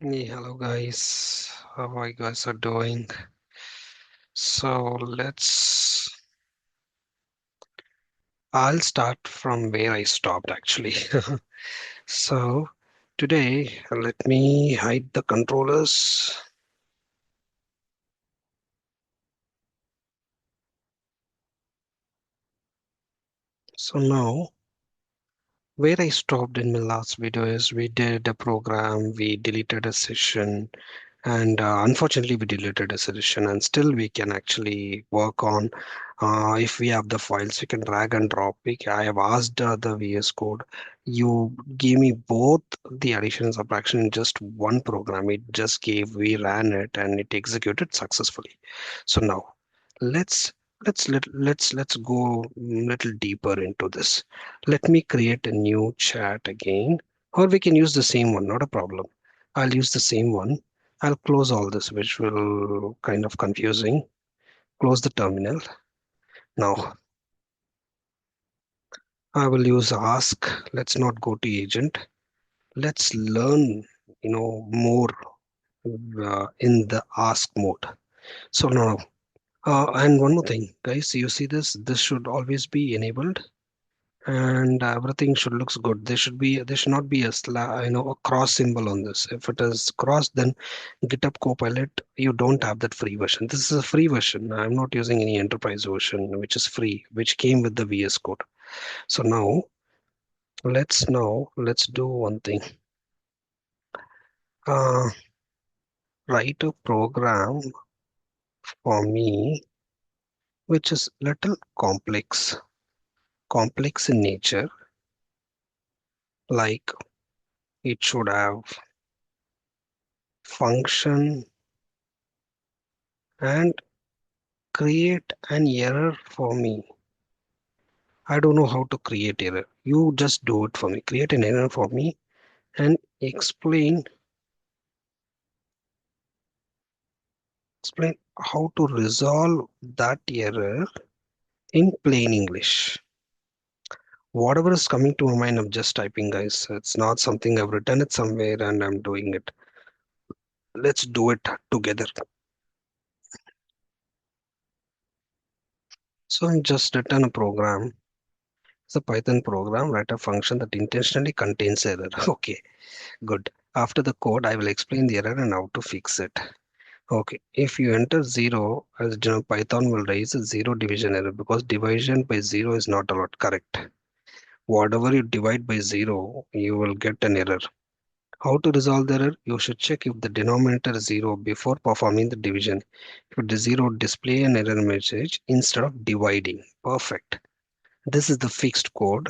Hey, hello guys. How are you guys are doing? So I'll start from where I stopped actually. So today, let me hide the controllers. So now, where I stopped in my last video is we did a program, we deleted a session, and unfortunately we deleted a session, and still we can actually work on if we have the files we can drag and drop. I have asked the VS Code, you give me both the addition and subtraction in just one program. It just gave, we ran it and it executed successfully. So now let's let's go little deeper into this. Let me create a new chat again, or we can use the same one, not a problem. I'll use the same one. I'll close all this, which will kind of confusing. Close the terminal. Now I will use ask. Let's not go to agent. Let's learn, more in the ask mode. So now, and one more thing, guys, you see this? This should always be enabled, and everything should looks good. There should not be a a cross symbol on this. If it is cross, then GitHub Copilot, you don't have that free version. This is a free version. I'm not using any enterprise version, which is free, which came with the VS Code. So let's do one thing. Uh, Write a program for me, which is little complex in nature, like it should have function and create an error for me. I don't know how to create error. You just do it for me. Create an error for me and explain how to resolve that error in plain English. Whatever is coming to my mind, I'm just typing, guys. It's not something I've written it somewhere and I'm doing it. Let's do it together. So I'm just written a program. It's a Python program, write a function that intentionally contains error. Okay, good. After the code, I will explain the error and how to fix it. Okay, if you enter zero, as you know, Python will raise a zero division error because division by zero is not allowed. Correct. Whatever you divide by zero, you will get an error. How to resolve the error? You should check if the denominator is zero before performing the division. If it is zero, display an error message instead of dividing. Perfect. This is the fixed code.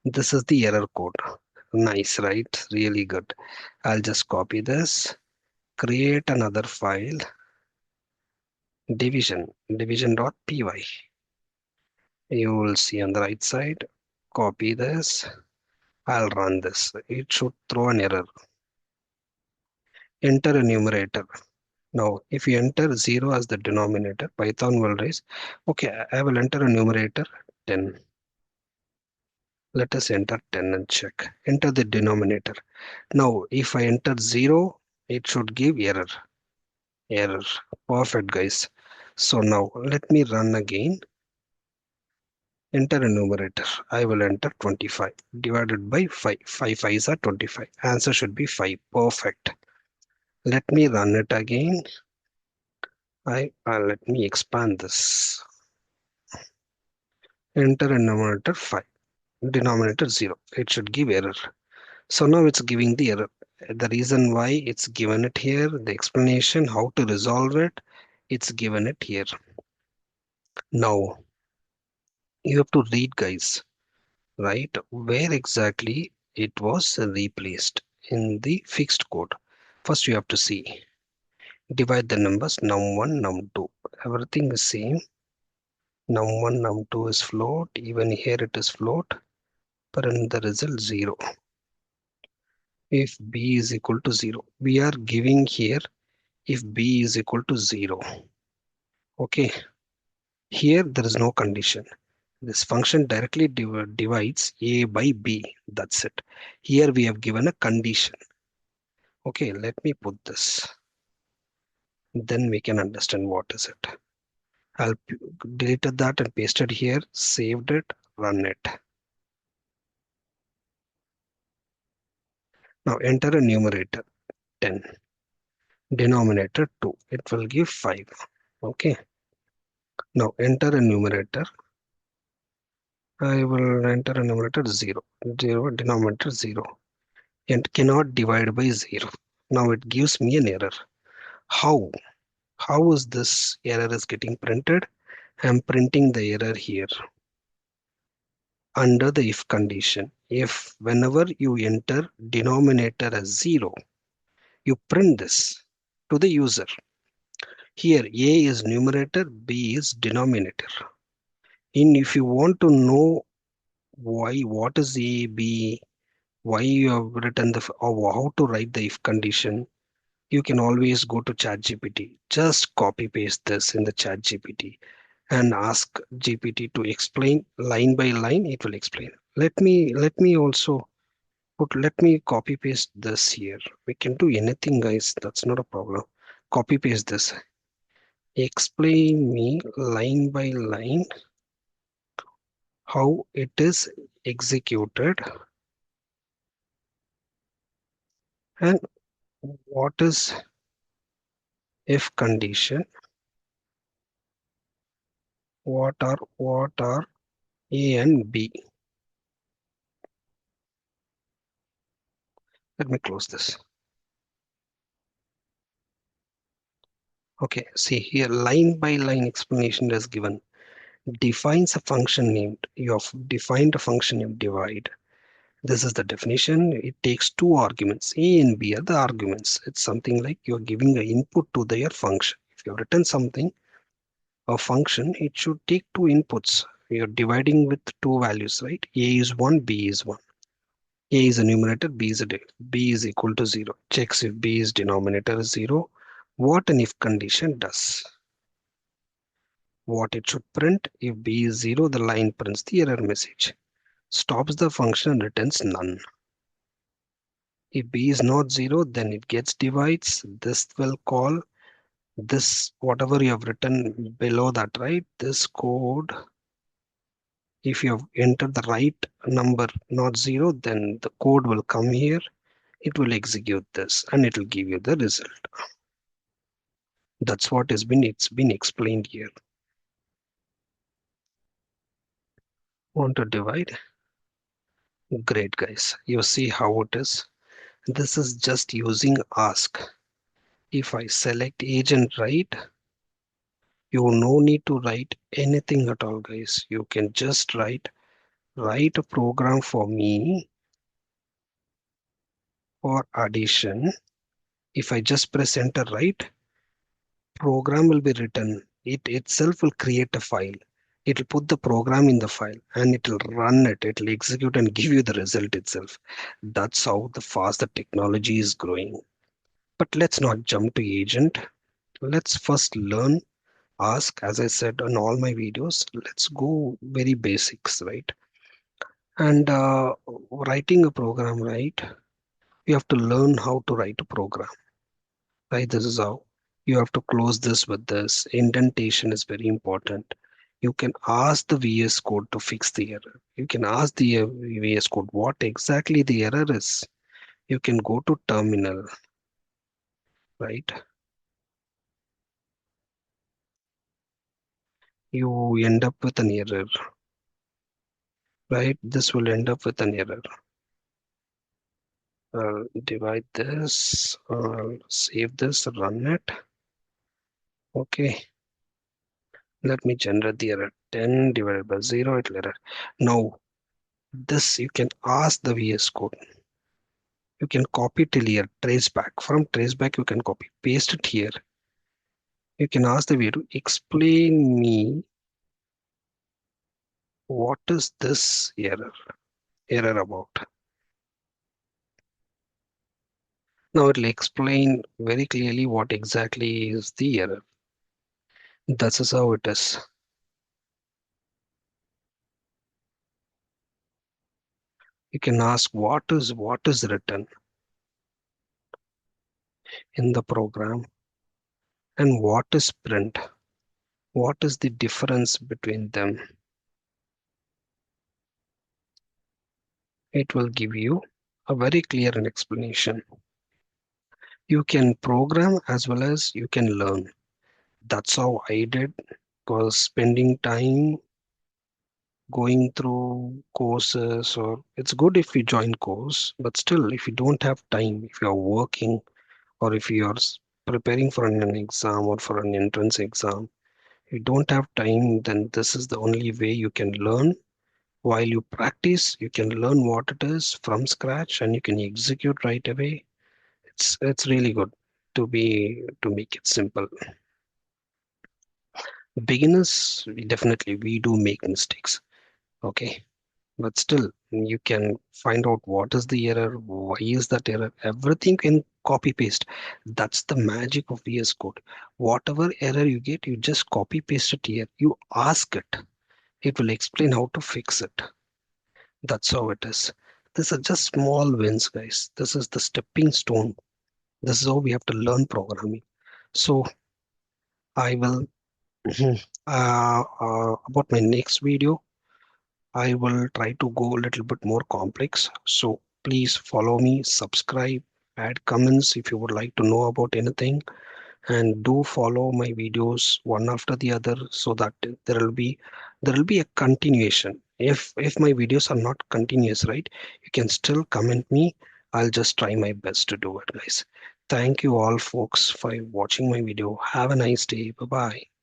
This is the error code. Nice, right? Really good. I'll just copy this, create another file, division.py. You will see on the right side. Copy this. I'll run this. It should throw an error. Enter a numerator. Now, if you enter 0 as the denominator, Python will raise. Okay, I will enter a numerator 10. Let us enter 10 and check. Enter the denominator. Now, if I enter 0, it should give error. Error. Perfect, guys. So now, let me run again. Enter a numerator. I will enter 25 divided by 5. 5 5s are 25. Answer should be 5. Perfect. Let me run it again. Let me expand this. Enter a numerator 5. Denominator 0. It should give error. So now it's giving the error. The reason why it's given it here, the explanation how to resolve it, it's given it here. Now you have to read, guys, right? Where exactly it was replaced in the fixed code. First you have to see. Divide the numbers num1, num2. Everything is same. Num1, num2 is float. Even here it is float. But in the result 0. If b is equal to 0, we are giving here if b is equal to 0. Okay, here there is no condition. This function directly divides a by b. That's it. Here we have given a condition. Okay, let me put this. Then we can understand what is it. I'll deleted that and pasted here, saved it, run it. Now enter a numerator 10, denominator 2. It will give 5. Okay. Now enter a numerator. I will enter a numerator 0, 0, denominator 0, and cannot divide by 0. Now it gives me an error. How? How is this error is getting printed? I'm printing the error here under the if condition. If whenever you enter denominator as 0, you print this to the user. Here A is numerator, B is denominator. And if you want to know why, what is A, B, why you have written the or how to write the if condition, you can always go to ChatGPT. Just copy paste this in the ChatGPT and ask GPT to explain line by line. It will explain. Let me also let me copy paste this here. We can do anything, guys. That's not a problem. Copy paste this. Explain me line by line how it is executed and what is if condition, what are A and B. Let me close this. Okay, see here, line by line explanation is given. Defines a function named. You have defined a function named divide. This is the definition. It takes two arguments. A and B are the arguments. It's something like you're giving an input to their function. If you've written something, a function, it should take two inputs. You're dividing with two values, right? A is 1, B is 1. A is a numerator, B is equal to 0. Checks if B is denominator is 0. What an if condition does. What it should print, if B is 0, the line prints the error message. Stops the function and returns none. If B is not 0, then it gets divides. This will call this, whatever you have written below that, right? This code, if you have entered the right number, not 0, then the code will come here. It will execute this and it will give you the result. That's what it's been explained here. Want to divide? Great, guys. You see how it is. This is just using ask. If I select agent right, you no need to write anything at all, guys. You can just write a program for me for addition. If I just press enter, right, program will be written. It itself will create a file. It'll put the program in the file and it'll run it. It'll execute and give you the result itself. That's how the fast the technology is growing. But let's not jump to agent. Let's first learn ask. As I said on all my videos, let's go very basics, right? And writing a program, right? You have to learn how to write a program, right? This is how you have to close this with this. Indentation is very important. You can ask the VS Code to fix the error. You can ask the VS Code what exactly the error is. You can go to terminal, right? You end up with an error, right? This will end up with an error. Divide this, save this, run it. Okay, let me generate the error. 10 divided by 0, it'll error. Now, this you can ask the VS Code. You can copy till here, trace back. From trace back, you can copy, paste it here. You can ask the VS to explain me what is this error about. Now it'll explain very clearly what exactly is the error. This is how it is. You can ask what is written. in the program, and what is print, what is the difference between them. It will give you a very clear explanation. You can program as well as you can learn. That's how I did, because spending time going through courses, or it's good if you join course, but still if you don't have time, if you are working, or if you are preparing for an exam or for an entrance exam, you don't have time, then this is the only way you can learn. While you practice, you can learn what it is from scratch and you can execute right away. It's really good to make it simple. Beginners, we do make mistakes, okay? But still, you can find out what is the error, why is that error. Everything can copy paste. That's the magic of VS Code. Whatever error you get, you just copy paste it here. You ask it. It will explain how to fix it. That's how it is. These are just small wins, guys. This is the stepping stone. This is how we have to learn programming. So I will about my next video, I will try to go a little bit more complex. So please follow me, subscribe, add comments if you would like to know about anything, and do follow my videos one after the other so that there will be a continuation. If my videos are not continuous, right, you can still comment me. I'll just try my best to do it, guys. Thank you all folks for watching my video. Have a nice day. Bye bye.